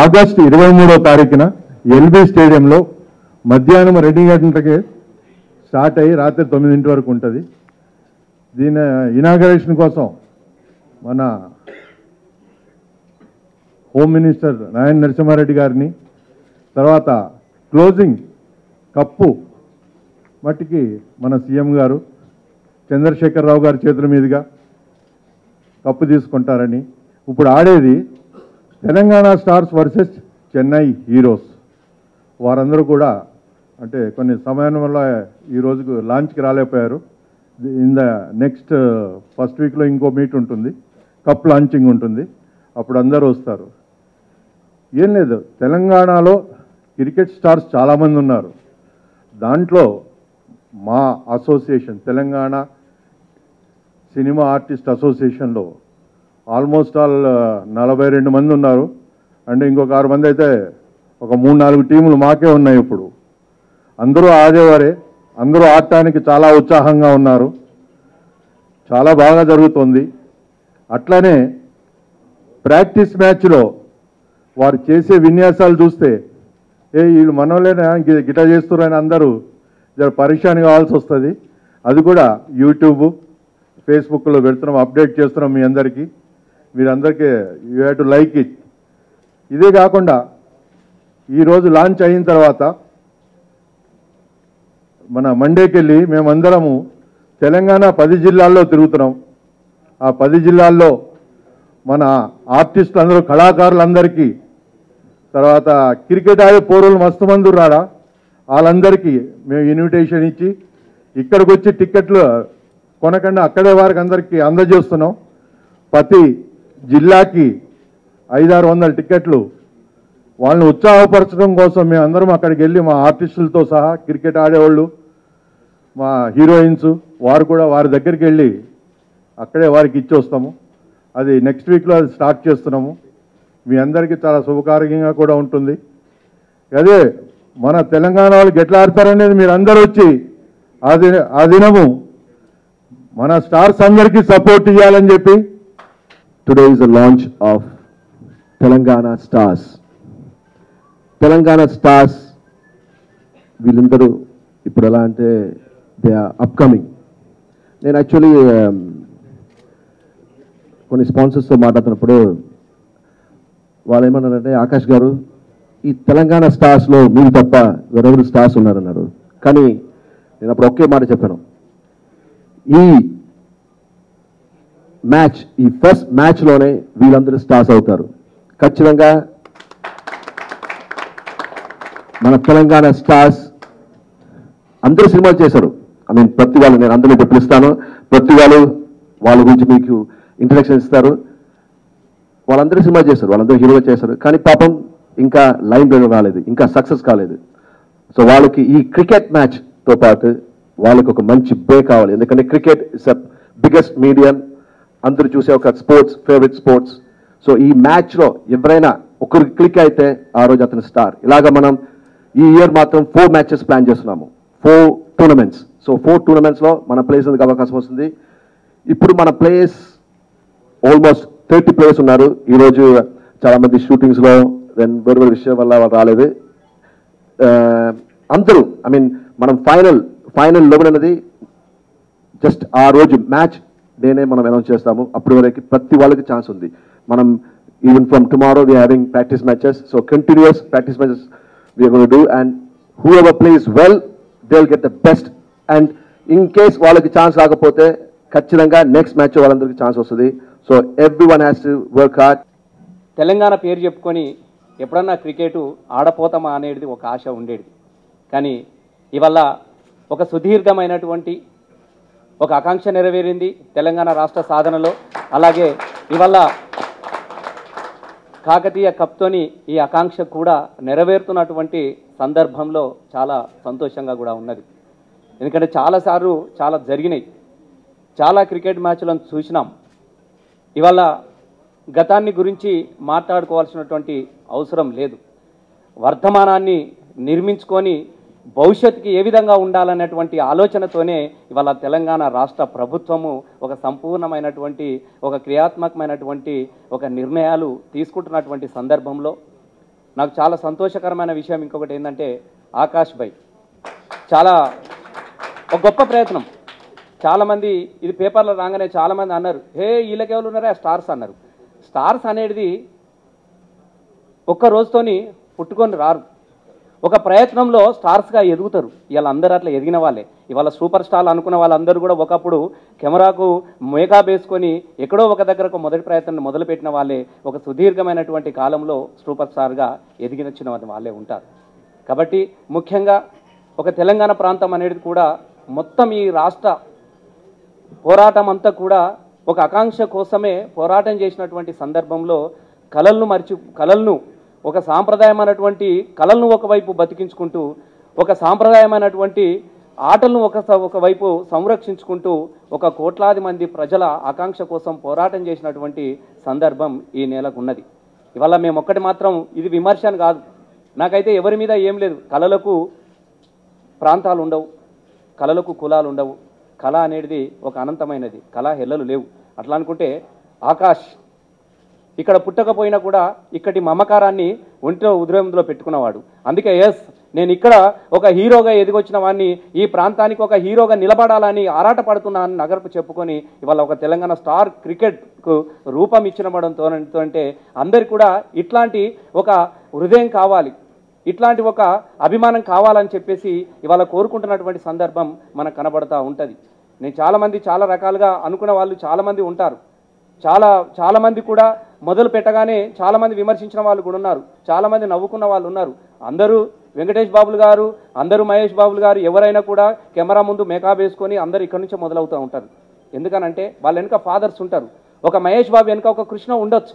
August 23వ తారీఖున LB స్టేడియంలో మధ్యాహ్నం 2 గంటలకే స్టార్ట్ అయ్యి రాత్రి 9 వరకు ఉంటుంది. దీని ఇనాగరేషన్ కోసం మన హోమ్ మినిస్టర్ నాయన నరసింహారెడ్డి గారిని, తర్వాత క్లోజింగ్ కప్పు మట్టికి మన సీఎం గారు చంద్రశేఖరరావు గారి చేతుల మీదుగా కప్పు తీసుకుంటారని, ఇప్పుడు ఆడేది Telangana stars versus Chennai heroes. వారందరూ కూడా అంటే కొన్ని సమయం వల్ల ఈ రోజుకు లాంచ్కి రాలేకపోయారు. ఇన్ ద నెక్స్ట్ ఫస్ట్ వీక్లో ఇంకో మీట్ ఉంటుంది, కప్ లాంచింగ్ ఉంటుంది, అప్పుడు అందరూ వస్తారు. ఏం లేదు, తెలంగాణలో క్రికెట్ స్టార్స్ చాలామంది ఉన్నారు. దాంట్లో మా అసోసియేషన్ తెలంగాణ సినిమా ఆర్టిస్ట్ అసోసియేషన్లో ఆల్మోస్ట్ ఆల్ 42 మంది ఉన్నారు. అంటే ఇంకొక 6 మంది అయితే ఒక 3-4 టీములు మాకే ఉన్నాయి. ఇప్పుడు అందరూ ఆడేవారే, అందరూ ఆడటానికి చాలా ఉత్సాహంగా ఉన్నారు. చాలా బాగా జరుగుతుంది. అట్లనే ప్రాక్టీస్ మ్యాచ్లో వారు చేసే విన్యాసాలు చూస్తే వీళ్ళు మనోళ్ళేనా గిట చేస్తున్నారని అందరూ పరిశాన్ కావాల్సి వస్తుంది. అది కూడా యూట్యూబ్ ఫేస్బుక్లో పెడుతున్నాం, అప్డేట్ చేస్తున్నాం మీ అందరికీ. మీరందరికీ you have to like it. ఇదే కాకుండా ఈరోజు లాంచ్ అయిన తర్వాత మన మండేకి వెళ్ళి మేమందరము తెలంగాణ 10 జిల్లాల్లో తిరుగుతున్నాం. ఆ 10 జిల్లాల్లో మన ఆర్టిస్టులు అందరూ కళాకారులందరికీ, తర్వాత క్రికెట్ ఆడే పోరులు మస్తు మంది రాడా, వాళ్ళందరికీ మేము ఇన్విటేషన్ ఇచ్చి ఇక్కడికి వచ్చి టిక్కెట్లు కొనకుండా అక్కడే వారికి అందరికీ అందజేస్తున్నాం. ప్రతి జిల్లాకి 500-600 టిక్కెట్లు వాళ్ళని ఉత్సాహపరచడం కోసం మేము అందరం అక్కడికి వెళ్ళి మా ఆర్టిస్టులతో సహా క్రికెట్ ఆడేవాళ్ళు, మా హీరోయిన్స్ వారు కూడా వారి దగ్గరికి వెళ్ళి అక్కడే వారికి ఇచ్చి వస్తాము. అది నెక్స్ట్ వీక్లో అది స్టార్ట్ చేస్తున్నాము. మీ అందరికీ చాలా శుభకార్యంగా కూడా ఉంటుంది. అదే మన తెలంగాణ వాళ్ళకి ఎట్లా ఆడతారనేది మీరు అందరూ వచ్చి ఆ దినము మన స్టార్స్ అందరికీ సపోర్ట్ ఇవ్వాలని చెప్పి. Today is the launch of Telangana Stars. Telangana Stars వీళ్ళందరూ ఇప్పుడు ఎలా అంటే దే ఆర్ అప్కమింగ్. నేను యాక్చువల్లీ కొన్ని స్పాన్సర్స్తో మాట్లాడుతున్నప్పుడు వాళ్ళు ఏమన్నారంటే, ఆకాష్ గారు ఈ తెలంగాణ స్టార్స్లో మీరు తప్ప వేరెవరు స్టార్స్ ఉన్నారన్నారు. కానీ నేను అప్పుడు ఒకే మాట చెప్పాను, ఈ మ్యాచ్, ఈ ఫస్ట్ మ్యాచ్లోనే వీళ్ళందరూ స్టార్స్ అవుతారు. ఖచ్చితంగా మన తెలంగాణ స్టార్స్ అందరూ సినిమాలు చేశారు. ఐ మీన్ ప్రతి వాళ్ళు, నేను అందరినీ పిలుస్తాను, ప్రతి వాళ్ళు వాళ్ళ గురించి మీకు ఇంట్రడక్షన్ ఇస్తారు. వాళ్ళందరూ సినిమా చేశారు, వాళ్ళందరూ హీరోగా చేశారు. కానీ పాపం ఇంకా లైన్ లో రాలేదు, ఇంకా సక్సెస్ కాలేదు. సో వాళ్ళకి ఈ క్రికెట్ మ్యాచ్తో పాటు వాళ్ళకి ఒక మంచి బ్రేక్ కావాలి. ఎందుకంటే cricket is the biggest medium, అందరూ చూసే ఒక స్పోర్ట్స్, ఫేవరెట్ స్పోర్ట్స్. సో ఈ మ్యాచ్లో ఎవరైనా ఒకరికి క్లిక్ అయితే ఆ రోజు అతను స్టార్. ఇలాగ మనం ఈ ఇయర్ మాత్రం 4 మ్యాచెస్ ప్లాన్ చేస్తున్నాము, 4 టోర్నమెంట్స్. సో 4 టోర్నమెంట్స్లో మన ప్లేస్ ఎందుకు అవకాశం వస్తుంది. ఇప్పుడు మన ప్లేస్ ఆల్మోస్ట్ 30 ప్లేయర్స్ ఉన్నారు. ఈరోజు చాలామంది షూటింగ్స్లో దెన్ వేరే విషయం వల్ల వాళ్ళు రాలేదు. అందరూ ఐ మీన్ మనం ఫైనల్ 11 అనేది జస్ట్ ఆ రోజు మ్యాచ్ డేనే మనం అనౌన్స్ చేస్తాము. అప్పటి వరకు ప్రతి వాళ్ళకి ఛాన్స్ ఉంది. మనం even from tomorrow we are having practice matches. So continuous practice matches we are going to do, and whoever plays well they will get the best. And in case వాళ్ళకి ఛాన్స్ రాకపోతే ఖచ్చితంగా నెక్స్ట్ మ్యాచ్ వాళ్ళందరికీ chance వస్తుంది. So everyone has to work hard. Telangana పేరు చెప్పుకొని ఎప్పుడన్నా cricket ఆడపోతామా అనేది ఒక ఆశ ఉండేది. కానీ ఇవాళ ఒక సుదీర్ఘమైనటువంటి ఒక ఆకాంక్ష నెరవేరింది తెలంగాణ రాష్ట్ర సాధనలో. అలాగే ఇవాళ కాకతీయ కప్తోని ఈ ఆకాంక్ష కూడా నెరవేరుతున్నటువంటి సందర్భంలో చాలా సంతోషంగా కూడా ఉన్నది. ఎందుకంటే చాలాసార్లు చాలా జరిగినాయి, చాలా క్రికెట్ మ్యాచ్లను చూసినాం. ఇవాళ గతాన్ని గురించి మాట్లాడుకోవాల్సినటువంటి అవసరం లేదు. వర్తమానాన్ని నిర్మించుకొని భవిష్యత్తుకి ఏ విధంగా ఉండాలనేటువంటి ఆలోచనతోనే ఇవాళ తెలంగాణ రాష్ట్ర ప్రభుత్వము ఒక సంపూర్ణమైనటువంటి ఒక క్రియాత్మకమైనటువంటి ఒక నిర్ణయాలు తీసుకుంటున్నటువంటి సందర్భంలో నాకు చాలా సంతోషకరమైన విషయం ఇంకొకటి ఏంటంటే ఆకాష్ భాయ్ చాలా ఒక గొప్ప ప్రయత్నం. చాలామంది ఇది పేపర్లో రాగానే చాలామంది అన్నారు, హే వీళ్ళకెవరు ఉన్నారా స్టార్స్ అన్నారు. స్టార్స్ అనేది ఒక్క రోజుతోని పుట్టుకొని రారు, ఒక ప్రయత్నంలో స్టార్స్గా ఎదుగుతారు. ఇవాళ అందరూ అట్లా ఎదిగిన వాళ్ళే. ఇవాళ సూపర్ స్టార్ అనుకున్న వాళ్ళందరూ కూడా ఒకప్పుడు కెమెరాకు మేకప్ వేసుకొని ఎక్కడో ఒక దగ్గరకు మొదటి ప్రయత్నం మొదలుపెట్టిన వాళ్ళే ఒక సుదీర్ఘమైనటువంటి కాలంలో సూపర్ స్టార్గా ఎదిగినచ్చిన వాళ్ళే ఉంటారు. కాబట్టి ముఖ్యంగా ఒక తెలంగాణ ప్రాంతం అనేది కూడా మొత్తం ఈ రాష్ట్ర పోరాటం అంతా కూడా ఒక ఆకాంక్ష కోసమే పోరాటం చేసినటువంటి సందర్భంలో కళలను ఒక సాంప్రదాయమైనటువంటి కళలను ఒకవైపు బతికించుకుంటూ ఒక సాంప్రదాయమైనటువంటి ఆటలను ఒకవైపు సంరక్షించుకుంటూ ఒక కోట్లాది మంది ప్రజల ఆకాంక్ష కోసం పోరాటం చేసినటువంటి సందర్భం ఈ నెలకు ఉన్నది. ఇవాళ మేము ఒక్కటి మాత్రం, ఇది విమర్శన కాదు, నాకైతే ఎవరి మీద ఏం లేదు. కళలకు ప్రాంతాలు ఉండవు, కళలకు కులాలు ఉండవు. కళ అనేది ఒక అనంతమైనది, కళ హెల్లలు లేవు. అట్లా అనుకుంటే ఆకాష్ ఇక్కడ పుట్టకపోయినా కూడా ఇక్కడి మమకారాన్ని ఒంటిలో ఉదయంలో పెట్టుకున్నవాడు. అందుకే నేను ఇక్కడ ఒక హీరోగా ఎదిగొచ్చిన వాడిని, ఈ ప్రాంతానికి ఒక హీరోగా నిలబడాలని ఆరాటపడుతున్నానని నగరపు చెప్పుకొని ఇవాళ ఒక తెలంగాణ స్టార్ క్రికెట్కు రూపం ఇచ్చినవడంతో అంటే అందరికి కూడా ఇట్లాంటి ఒక హృదయం కావాలి, ఇట్లాంటి ఒక అభిమానం కావాలని చెప్పేసి ఇవాళ కోరుకుంటున్నటువంటి సందర్భం మనకు కనబడతా ఉంటుంది. నేను చాలామంది చాలా రకాలుగా అనుకున్న వాళ్ళు చాలామంది ఉంటారు. చాలామంది కూడా మొదలు పెట్టగానే చాలామంది విమర్శించిన వాళ్ళు కూడా ఉన్నారు, చాలామంది నవ్వుకున్న వాళ్ళు ఉన్నారు. అందరూ వెంకటేష్ బాబులు గారు, అందరూ మహేష్ బాబులు గారు ఎవరైనా కూడా కెమెరా ముందు మేకప్ వేసుకొని అందరూ ఇక్కడి నుంచే మొదలవుతూ ఉంటారు. ఎందుకనంటే వాళ్ళ వెనుక ఫాదర్స్ ఉంటారు. ఒక మహేష్ బాబు వెనుక ఒక కృష్ణ ఉండొచ్చు,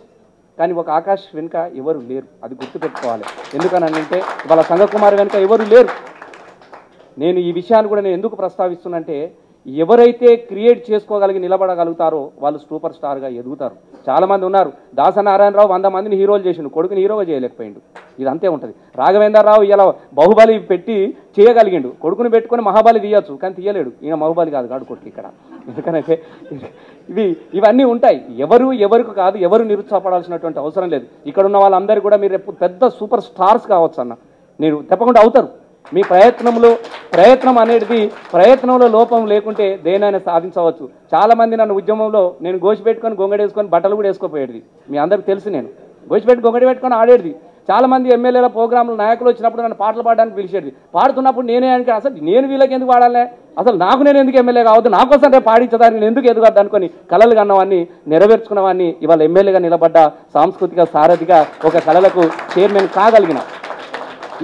కానీ ఒక ఆకాష్ వెనుక ఎవరు లేరు. అది గుర్తుపెట్టుకోవాలి. ఎందుకనంటే వాళ్ళ సంఘకుమార్ వెనుక ఎవరు లేరు. నేను ఈ విషయాన్ని కూడా నేను ఎందుకు ప్రస్తావిస్తున్నంటే, ఎవరైతే క్రియేట్ చేసుకోగలిగి నిలబడగలుగుతారో వాళ్ళు సూపర్ స్టార్గా ఎదుగుతారు. చాలామంది ఉన్నారు. దాసనారాయణరావు 100 మందిని హీరోలు చేసిండు, కొడుకుని హీరోగా చేయలేకపోయిండు. ఇది అంతే ఉంటుంది. రాఘవేంద్రరావు ఇలా బాహుబలి పెట్టి చేయగలిగిండు, కొడుకుని పెట్టుకొని మహాబలి తీయచ్చు, కానీ తీయలేడు. ఈయన మహాబలి కాదు, గాడు కొడుకు ఇక్కడ. ఎందుకంటే ఇవన్నీ ఉంటాయి. ఎవరికి కాదు, ఎవరు నిరుత్సాహపడాల్సినటువంటి అవసరం లేదు. ఇక్కడ ఉన్న వాళ్ళందరూ కూడా మీరు రేపు పెద్ద సూపర్ స్టార్స్ కావచ్చు అన్న, మీరు తప్పకుండా అవుతారు. మీ ప్రయత్నం అనేది ప్రయత్నంలో లోపం లేకుంటే దేనైనా సాధించవచ్చు. చాలామంది నన్ను ఉద్యమంలో నేను గోసి పెట్టుకొని గొంగడేసుకొని బట్టలు కూడా వేసుకోపోయేది, మీ అందరికి తెలుసు. నేను గోసి పెట్టి గొంగడి పెట్టుకొని ఆడేది. చాలామంది ఎమ్మెల్యేల ప్రోగ్రాంలు నాయకులు వచ్చినప్పుడు నన్ను పాటలు పాడడానికి పిలిచేది. పాడుతున్నప్పుడు నేనే అనుకో, అసలు నేను వీళ్ళకి ఎందుకు పాడాలి, అసలు నేను ఎందుకు ఎమ్మెల్యే కావద్దు, నా కోసం రేపు పాడించదాన్ని నేను ఎందుకు ఎదుగద్దు అనుకొని కళలు కన్నవాన్ని నెరవేర్చుకున్నవాన్ని ఇవాళ ఎమ్మెల్యేగా నిలబడ్డ సాంస్కృతిక సారథిగా ఒక కళలకు చైర్మన్ కాగలిగిన.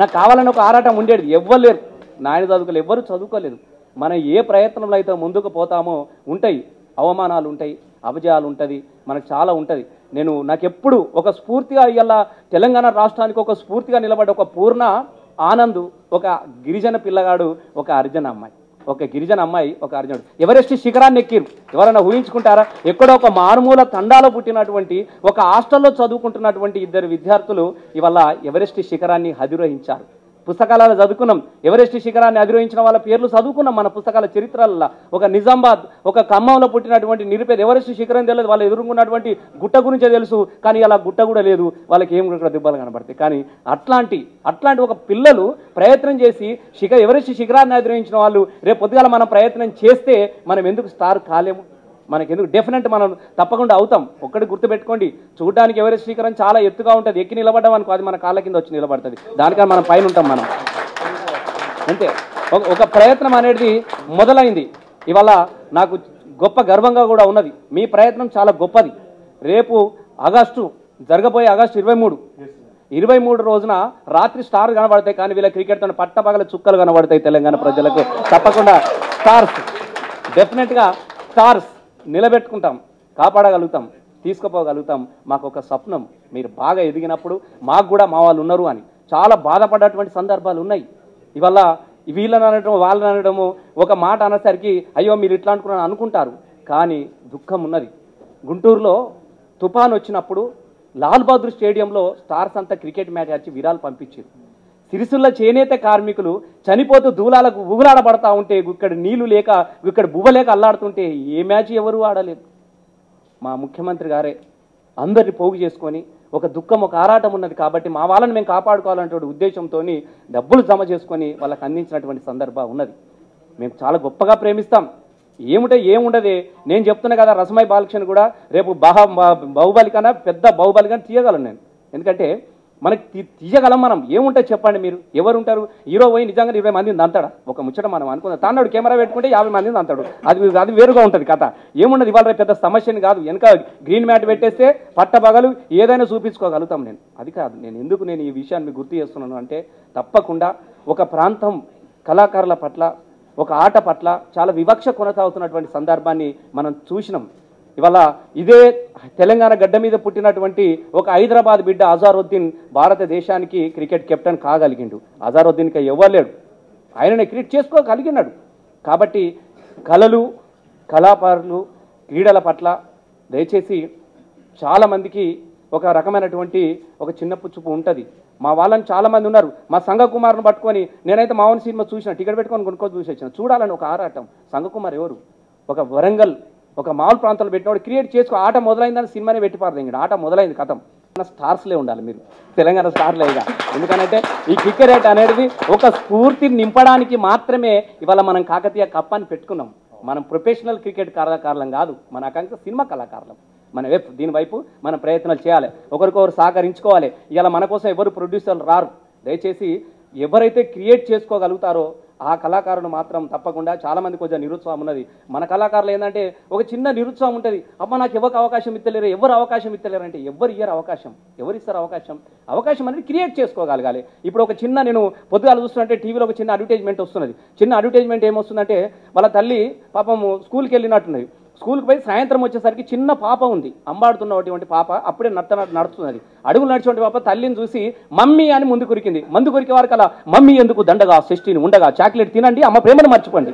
నాకు కావాలని ఒక ఆరాటం ఉండేది. ఎవ్వరు లేరు, నాయన చదువుకోలేదు, ఎవ్వరు చదువుకోలేదు. మనం ఏ ప్రయత్నంలో అయితే ముందుకు పోతామో ఉంటాయి, అవమానాలు ఉంటాయి, అపజయాలు ఉంటుంది, మనకు చాలా ఉంటుంది. నాకెప్పుడు ఒక స్ఫూర్తిగా ఇవాళ తెలంగాణ రాష్ట్రానికి ఒక స్ఫూర్తిగా నిలబడ్డ ఒక పూర్ణ ఆనంద్, ఒక గిరిజన పిల్లగాడు, ఒక అర్జున అమ్మాయి, ఒక గిరిజన అమ్మాయి, ఒక అర్జునుడు ఎవరెస్ట్ శిఖరాన్ని ఎక్కిరు. ఎవరైనా ఊహించుకుంటారా? ఎక్కడో ఒక మారుమూల తండాలో పుట్టినటువంటి ఒక హాస్టల్లో చదువుకుంటున్నటువంటి 2 విద్యార్థులు ఇవాళ ఎవరెస్ట్ శిఖరాన్ని అధిరోహించారు. పుస్తకాలలో చదువుకున్నాం, ఎవరెస్ట్ శిఖరాన్ని అధిరోహించిన వాళ్ళ పేర్లు చదువుకున్నాం మన పుస్తకాల చరిత్రలలో. ఒక నిజామాబాద్, ఒక ఖమ్మంలో పుట్టినటువంటి నిరుపేద ఎవరెస్ట్ శిఖరం తెలియదు, వాళ్ళు ఎదుర్కొన్నటువంటి గుట్ట గురించే తెలుసు, కానీ అలా గుట్ట కూడా లేదు, వాళ్ళకి ఏం కూడా దెబ్బలు కనబడతాయి. కానీ అట్లాంటి ఒక పిల్లలు ప్రయత్నం చేసి ఎవరెస్ట్ శిఖరాన్ని అధిరోహించిన వాళ్ళు రేపు పొద్దుగాల మనం ప్రయత్నం చేస్తే మనం ఎందుకు స్టార్ కాలేము? మనకెందుకు? డెఫినెట్ మనం తప్పకుండా అవుతాం. ఒక్కటి గుర్తుపెట్టుకోండి, చూడడానికి ఎవరెస్ట్ శిఖరం చాలా ఎత్తుగా ఉంటుంది, ఎక్కి నిలబడ్డాం అనుకో అది మన కాళ్ళ కింద వచ్చి నిలబడుతుంది, దానికన్నా మనం పైన ఉంటాం మనం. అంతే, ఒక ప్రయత్నం అనేది మొదలైంది. ఇవాళ నాకు గొప్ప గర్వంగా కూడా ఉన్నది. మీ ప్రయత్నం చాలా గొప్పది. రేపు జరగబోయే ఆగస్టు 23 23 రోజున రాత్రి స్టార్ కనబడతాయి, కానీ వీళ్ళ క్రికెట్తో పట్టపగల చుక్కలు కనబడతాయి తెలంగాణ ప్రజలకు. తప్పకుండా స్టార్స్, డెఫినెట్గా స్టార్స్ నిలబెట్టుకుంటాం, కాపాడగలుగుతాం, తీసుకుపోగలుగుతాం. మాకు ఒక స్వప్నం, మీరు బాగా ఎదిగినప్పుడు మాకు కూడా మా వాళ్ళు ఉన్నారు అని చాలా బాధపడ్డటువంటి సందర్భాలు ఉన్నాయి. ఇవాళ వీళ్ళని అనడం వాళ్ళని అనడము, ఒక మాట అనేసరికి అయ్యో మీరు ఇట్లా అనుకుంటారు, కానీ దుఃఖం ఉన్నది. గుంటూరులో తుఫాన్ వచ్చినప్పుడు లాల్ బహదూర్ స్టేడియంలో స్టార్స్ అంతా క్రికెట్ మ్యాచ్ వచ్చి విరాలు పంపించారు. సిరిసిల్ల చేనేత కార్మికులు చనిపోతూ దూలాలకు ఊగులాడబడతా ఉంటే, ఇక్కడ నీళ్లు లేక ఇక్కడ బువ్వలేక అల్లాడుతుంటే ఏ మ్యాచ్ ఎవరు ఆడలేదు. మా ముఖ్యమంత్రి గారే అందరిని పోగు చేసుకొని ఒక దుఃఖం, ఒక ఆరాటం ఉన్నది కాబట్టి మా వాళ్ళని మేము కాపాడుకోవాలనే ఉద్దేశంతో డబ్బులు జమ చేసుకొని వాళ్ళకి అందించినటువంటి సందర్భం ఉన్నది. మేము చాలా గొప్పగా ప్రేమిస్తాం. ఏముండదే, నేను చెప్తున్నా కదా, రసమై బాలకృష్ణ కూడా రేపు బాహుబలి కన్నా పెద్ద బాహుబలి కానీ తీయగలను నేను. ఎందుకంటే మనకి తీయగలం మనం. ఏముంటుంది చెప్పండి మీరు, ఎవరు ఉంటారు? హీరో పోయి నిజంగా 20 మందిని అంతాడా? ఒక ముచ్చట మనం అనుకుందాం, తాన్నాడు కెమెరా పెట్టుకుంటే 50 మందిని అంతాడు, అది వేరుగా ఉంటుంది కథ. ఏమున్నది, ఇవాళ పెద్ద సమస్యని కాదు, వెనక గ్రీన్ మ్యాట్ పెట్టేస్తే పట్టబగలు ఏదైనా చూపించుకోగలుగుతాం. అది కాదు, నేను ఈ విషయాన్ని మీకు గుర్తు చేస్తున్నాను అంటే, తప్పకుండా ఒక ప్రాంతం కళాకారుల పట్ల, ఒక ఆట పట్ల చాలా వివక్ష కొనసాగుతున్నటువంటి సందర్భాన్ని మనం చూసినాం. ఇవాళ ఇదే తెలంగాణ గడ్డ మీద పుట్టినటువంటి ఒక హైదరాబాద్ బిడ్డ అజారుద్దీన్ భారతదేశానికి క్రికెట్ కెప్టెన్ కాగలిగిండు. అజారుద్దీన్కి ఇవ్వలేడు, ఆయననే క్రికెట్ చేసుకోగలిగినాడు. కాబట్టి కళలు, కళాకారులు, క్రీడల పట్ల దయచేసి చాలామందికి ఒక రకమైనటువంటి ఒక చిన్న పుచ్చుపు ఉంటుంది. మా వాళ్ళని చాలామంది ఉన్నారు. మా సంఘకుమార్ను పట్టుకొని, నేనైతే మా ఓన్ సినిమా చూసిన, టికెట్ పెట్టుకొని కొనుక్కొని చూసి వచ్చిన, చూడాలని ఒక ఆరాటం. సంఘకుమార్ ఎవరు? ఒక వరంగల్, ఒక మామూలు ప్రాంతాల్లో పెట్టినవాడు క్రియేట్ చేసుకో, ఆట మొదలైందని సినిమానే పెట్టిపారదు. ఇంకా ఆట మొదలైంది, కథం. స్టార్స్లే ఉండాలి మీరు, తెలంగాణ స్టార్లేగా. ఎందుకంటే ఈ క్రికెట్ అనేది ఒక స్ఫూర్తిని నింపడానికి మాత్రమే ఇవాళ మనం కాకతీయ కప్ అని పెట్టుకున్నాం. మనం ప్రొఫెషనల్ క్రికెట్ కళాకారులం కాదు, మన ఆకాంక్ష సినిమా కళాకారులం. మన దీని వైపు మనం ప్రయత్నాలు చేయాలి, ఒకరికొకరు సహకరించుకోవాలి. ఇలా మన కోసం ఎవరు ప్రొడ్యూసర్లు రారు. దయచేసి ఎవరైతే క్రియేట్ చేసుకోగలుగుతారో ఆ కళాకారులు మాత్రం తప్పకుండా, చాలామంది కొంచెం నిరుత్సాహం ఉన్నది. మన కళాకారులు ఏంటంటే ఒక చిన్న నిరుత్సాహం ఉంటుంది, అమ్మ నాకు ఎవరికి అవకాశం ఇస్తలేరు, ఎవరు అవకాశం ఇస్తలేరు అంటే, ఎవరు ఇయ్యరు అవకాశం, ఎవరు ఇస్తారు అవకాశం? అవకాశం అనేది క్రియేట్ చేసుకోగలగాలి. ఇప్పుడు ఒక చిన్న, నేను పొద్దుగాల చూస్తున్నట్టే టీవీలో ఒక చిన్న అడ్వర్టైజ్మెంట్ వస్తున్నది. చిన్న అడ్వర్టైజ్మెంట్ ఏమొస్తుందంటే, వాళ్ళ తల్లి పాపము స్కూల్కి వెళ్ళినట్టున్నది. స్కూల్కి పోయి సాయంత్రం వచ్చేసరికి చిన్న పాప ఉంది, అంబాడుతున్నటువంటి పాప, అప్పుడే నడుస్తున్నది. అడుగులు నడిచేటువంటి పాప తల్లిని చూసి మమ్మీ అని ముందు కురికింది. ముందు కురికే వారికి అలా, మమ్మీ ఎందుకు దండగా షష్ఠిని ఉండగా చాక్లెట్ తినండి, అమ్మ ప్రేమను మర్చిపోండి.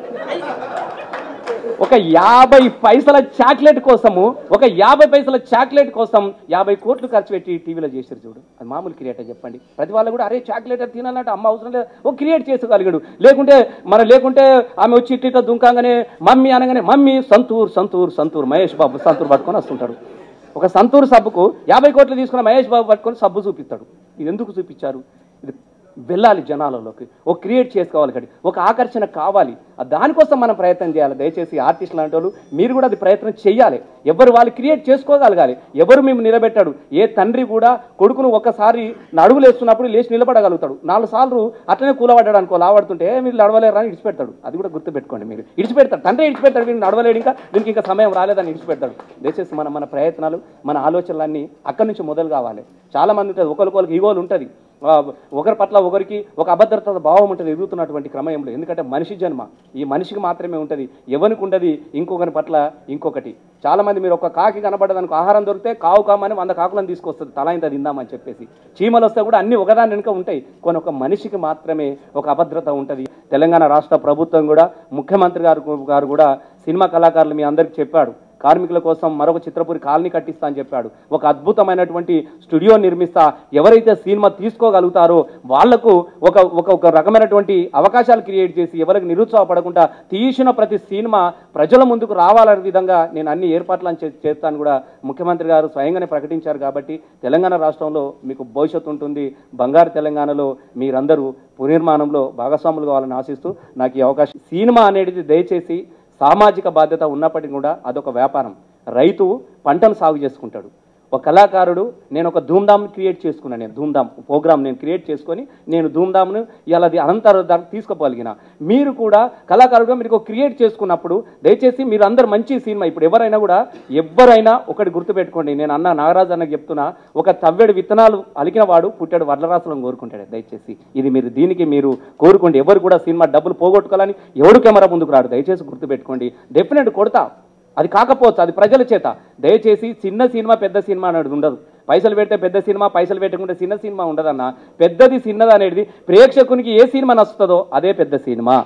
ఒక 50 పైసల చాక్లెట్ కోసము, ఒక 50 పైసల చాక్లెట్ కోసం 50 కోట్లు ఖర్చు పెట్టి టీవీలో చేశారు చూడు. అది మామూలు క్రియేటర్ చెప్పండి? ప్రతి వాళ్ళు కూడా అరే చాక్లెట్ తినాలంటే అమ్మ అవసరం లేదు, ఒక క్రియేట్ చేసుకోగలిగాడు. లేకుంటే ఆమె వచ్చి ఇట్లా దుంకాగానే మమ్మీ అనగానే మమ్మీ సంతూర్ సంతూర్ సంతూర్ మహేష్ బాబు సంతూర్ పట్టుకొని వస్తుంటాడు. ఒక సంతూర్ సబ్బుకు 50 కోట్లు తీసుకున్న మహేష్ బాబు పట్టుకొని సబ్బు చూపిస్తాడు. ఇది ఎందుకు చూపించారు? ఇది వెళ్ళాలి జనాలలోకి, ఒక క్రియేట్ చేసుకోవాలి, కానీ ఒక ఆకర్షణ కావాలి. దానికోసం మనం ప్రయత్నం చేయాలి. దయచేసి ఆర్టిస్ట్ లాంటి వాళ్ళు మీరు కూడా అది ప్రయత్నం చేయాలి. ఎవరు వాళ్ళు క్రియేట్ చేసుకోగలగాలి. ఎవరు మేము నిలబెట్టాడు? ఏ తండ్రి కూడా కొడుకును ఒకసారి అడుగులు వేస్తున్నప్పుడు లేచి నిలబడగలుగుతాడు. 4 సార్లు అట్లనే కూలబడ్డాడు అనుకో, లావడుతుంటే మీరు నడవలేరు అని ఇడిచిపెడతాడు. అది కూడా గుర్తుపెట్టుకోండి. మీరు ఇడిచిపెడతాడు, తండ్రి ఇడిచిపెడతాడు, మీరు నడవలేడు, దీనికి ఇంకా సమయం రాలేదని ఇడిచిపెడతాడు. దయచేసి మన ప్రయత్నాలు, మన ఆలోచనలన్నీ అక్కడి నుంచి మొదలు కావాలి. చాలామంది ఉంటుంది, ఒకరికి ఈగోలు ఉంటుంది, ఒకరి పట్ల ఒకరికి ఒక అభద్రత భావం ఉంటుంది ఎదుగుతున్నటువంటి క్రమంలో. ఎందుకంటే మనిషి జన్మ, ఈ మనిషికి మాత్రమే ఉంటుంది, ఎవరికి ఉండదు ఇంకొకరి పట్ల ఇంకొకటి. చాలామంది మీరు ఒక కాకి కనబడదానికి ఆహారం దొరికితే కావు కామని 100 కాకులను తీసుకొస్తుంది, తల ఇంత తిందామని చెప్పేసి. చీమలు వస్తే కూడా అన్ని ఒకదాని వెనుక ఉంటాయి, కొన్ని ఒక మనిషికి మాత్రమే ఒక అభద్రత ఉంటుంది. తెలంగాణ రాష్ట్ర ప్రభుత్వం కూడా, ముఖ్యమంత్రి గారు కూడా సినిమా కళాకారులు మీ అందరికీ చెప్పాడు, కార్మికుల కోసం మరొక చిత్రపురి కాలనీ కట్టిస్తా అని చెప్పాడు. ఒక అద్భుతమైనటువంటి స్టూడియో నిర్మిస్తా, ఎవరైతే సినిమా తీసుకోగలుగుతారో వాళ్లకు ఒక రకమైనటువంటి అవకాశాలు క్రియేట్ చేసి, ఎవరికి నిరుత్సాహపడకుండా తీసిన ప్రతి సినిమా ప్రజల ముందుకు రావాలనే విధంగా నేను అన్ని ఏర్పాట్లను చేస్తాను కూడా ముఖ్యమంత్రి గారు స్వయంగానే ప్రకటించారు. కాబట్టి తెలంగాణ రాష్ట్రంలో మీకు భవిష్యత్తు ఉంటుంది. బంగారు తెలంగాణలో మీరందరూ పునర్నిర్మాణంలో భాగస్వాములు కావాలని ఆశిస్తూ నాకు ఈ అవకాశం. సినిమా అనేది దయచేసి సామాజిక బాధ్యత ఉన్నప్పటికీ కూడా అదొక వ్యాపారం. రైతు పంటను సాగు చేసుకుంటాడు, ఒక కళాకారుడు నేను ఒక ధూమ్ధామ్ క్రియేట్ చేసుకున్నాను, నేను ధూమ్ధామ్ ప్రోగ్రామ్ నేను క్రియేట్ చేసుకొని నేను ధూమ్ధామ్ను ఇలా అనంతరం దానికి తీసుకోగలిగిన. మీరు కూడా కళాకారుడుగా మీరు క్రియేట్ చేసుకున్నప్పుడు దయచేసి మీరు అందరు మంచి సినిమా, ఇప్పుడు ఎవరైనా ఒకటి గుర్తుపెట్టుకోండి, నేను అన్న నాగరాజు అన్నకు చెప్తున్నా, ఒక తవ్వెడు విత్తనాలు అలికిన వాడు పుట్టాడు వడ్లరాసులను కోరుకుంటాడు. దయచేసి ఇది మీరు దీనికి మీరు కోరుకోండి. ఎవరు కూడా సినిమా డబ్బులు పోగొట్టుకోవాలని ఎవడు కెమెరా ముందుకు రాడు, దయచేసి గుర్తుపెట్టుకోండి. డెఫినెట్ కొడతా, అది కాకపోవచ్చు, అది ప్రజల చేత. దయచేసి చిన్న సినిమా పెద్ద సినిమా అనేది ఉండదు. పైసలు పెడితే పెద్ద సినిమా, పైసలు పెట్టకుంటే చిన్న సినిమా ఉండదన్న. పెద్దది చిన్నది అనేది ప్రేక్షకునికి ఏ సినిమా నచ్చుతుందో అదే పెద్ద సినిమా.